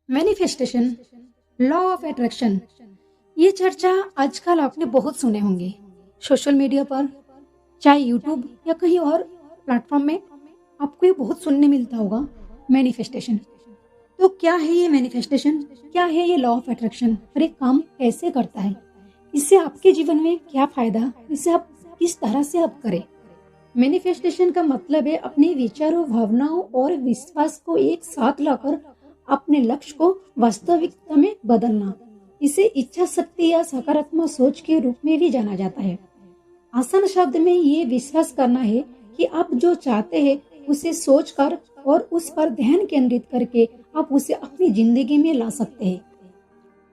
Manifestation, law of attraction. ये चर्चा आजकल आपने बहुत सुने होंगे सोशल मीडिया पर, चाहे यूट्यूब या कहीं और प्लेटफॉर्म में आपको ये बहुत सुनने मिलता होगा। मैनिफेस्टेशन तो क्या है? ये मैनिफेस्टेशन क्या है? ये लॉ ऑफ अट्रैक्शन और ये काम कैसे करता है? इससे आपके जीवन में क्या फायदा, इसे आप किस तरह से आप करें? मैनिफेस्टेशन का मतलब है अपने विचारों, भावनाओं और विश्वास को एक साथ लाकर अपने लक्ष्य को वास्तविकता में बदलना। इसे इच्छा शक्ति या सकारात्मक सोच के रूप में भी जाना जाता है। आसान शब्द में ये विश्वास करना है कि आप जो चाहते हैं उसे सोचकर और उस पर ध्यान केंद्रित करके आप उसे अपनी जिंदगी में ला सकते हैं।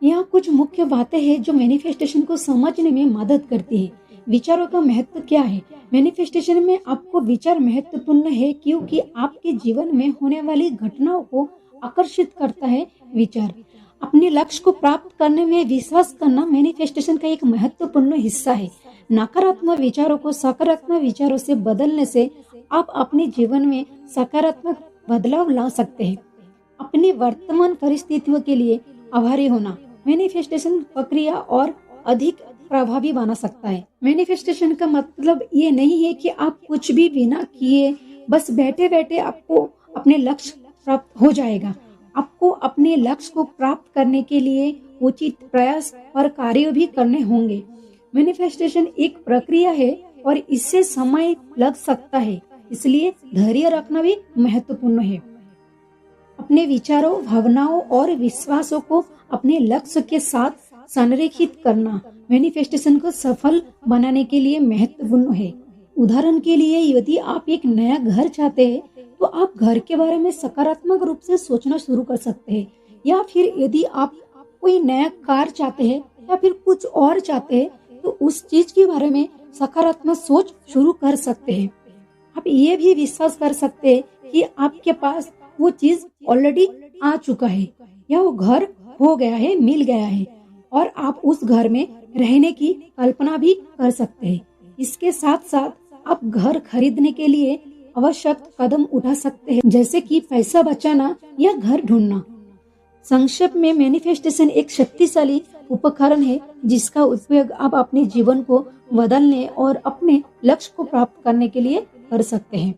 यहाँ कुछ मुख्य बातें हैं जो मैनिफेस्टेशन को समझने में मदद करती है। विचारों का महत्व क्या है? मैनिफेस्टेशन में आपको विचार महत्वपूर्ण है क्योंकि आपके जीवन में होने वाली घटनाओं को आकर्षित करता है। विचार अपने लक्ष्य को प्राप्त करने में विश्वास करना मैनिफेस्टेशन का एक महत्वपूर्ण हिस्सा है। नकारात्मक विचारों को सकारात्मक विचारों से बदलने से आप अपने जीवन में सकारात्मक बदलाव ला सकते हैं। अपनी वर्तमान परिस्थितियों के लिए आभारी होना मैनिफेस्टेशन प्रक्रिया और अधिक प्रभावी बना सकता है। मैनिफेस्टेशन का मतलब ये नहीं है कि आप कुछ भी बिना किए बस बैठे बैठे आपको अपने लक्ष्य प्राप्त हो जाएगा। आपको अपने लक्ष्य को प्राप्त करने के लिए उचित प्रयास और कार्य भी करने होंगे। मैनिफेस्टेशन एक प्रक्रिया है और इससे समय लग सकता है, इसलिए धैर्य रखना भी महत्वपूर्ण है। अपने विचारों, भावनाओं और विश्वासों को अपने लक्ष्य के साथ संरेखित करना मैनिफेस्टेशन को सफल बनाने के लिए महत्वपूर्ण है। उदाहरण के लिए, यदि आप एक नया घर चाहते हैं तो आप घर के बारे में सकारात्मक रूप से सोचना शुरू कर सकते हैं। या फिर यदि आप कोई नया कार चाहते हैं या फिर कुछ और चाहते हैं तो उस चीज के बारे में सकारात्मक सोच शुरू कर सकते हैं। आप ये भी विश्वास कर सकते हैं कि आपके पास वो चीज ऑलरेडी आ चुका है या वो घर हो गया है, मिल गया है और आप उस घर में रहने की कल्पना भी कर सकते हैं। इसके साथ साथ आप घर खरीदने के लिए आवश्यक कदम उठा सकते हैं, जैसे कि पैसा बचाना या घर ढूंढना। संक्षेप में, मैनिफेस्टेशन एक शक्तिशाली उपकरण है जिसका उपयोग आप अपने जीवन को बदलने और अपने लक्ष्य को प्राप्त करने के लिए कर सकते हैं।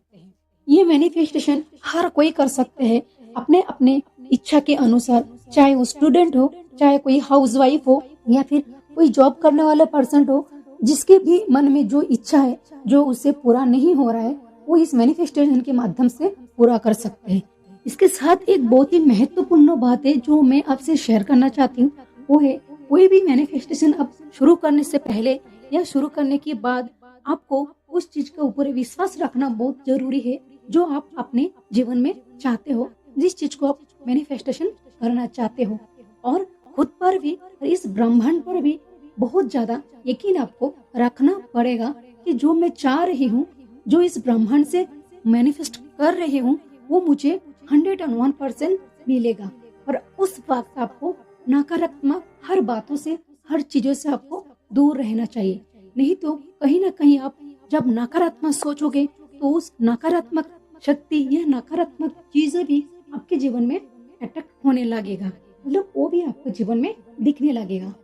ये मैनिफेस्टेशन हर कोई कर सकते हैं अपने अपने इच्छा के अनुसार, चाहे वो स्टूडेंट हो, चाहे कोई हाउसवाइफ हो या फिर कोई जॉब करने वाला पर्सन हो। जिसके भी मन में जो इच्छा है, जो उसे पूरा नहीं हो रहा है, वो इस मैनिफेस्टेशन के माध्यम से पूरा कर सकते हैं। इसके साथ एक बहुत ही महत्वपूर्ण बात है जो मैं आपसे शेयर करना चाहती हूँ, वो है कोई भी मैनिफेस्टेशन अब शुरू करने से पहले या शुरू करने के बाद आपको उस चीज के ऊपर विश्वास रखना बहुत जरूरी है जो आप अपने जीवन में चाहते हो, जिस चीज को आप मैनिफेस्टेशन करना चाहते हो। और खुद पर भी और इस ब्रह्मांड पर भी बहुत ज्यादा यकीन आपको रखना पड़ेगा कि जो मैं चाह रही हूँ, जो इस ब्रह्मांड से मैनिफेस्ट कर रही हूँ, वो मुझे 101% मिलेगा। और उस वक्त आपको नकारात्मक हर बातों से, हर चीजों से आपको दूर रहना चाहिए। नहीं तो कहीं ना कहीं आप जब नकारात्मक सोचोगे तो उस नकारात्मक शक्ति या नकारात्मक चीजें भी आपके जीवन में अटैक होने लगेगा, मतलब वो भी आपके जीवन में दिखने लगेगा।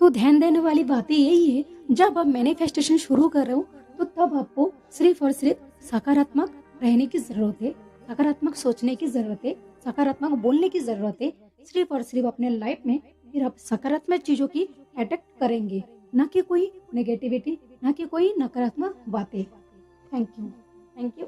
तो ध्यान देने वाली बातें यही है, जब आप मैनिफेस्टेशन शुरू कर रहे हो तो तब आपको सिर्फ और सिर्फ सकारात्मक रहने की जरूरत है, सकारात्मक सोचने की जरूरत है, सकारात्मक बोलने की जरूरत है। सिर्फ और सिर्फ अपने लाइफ में फिर आप सकारात्मक चीजों की अटैक करेंगे, ना कि कोई नेगेटिविटी, ना कि कोई नकारात्मक बातें। Thank you.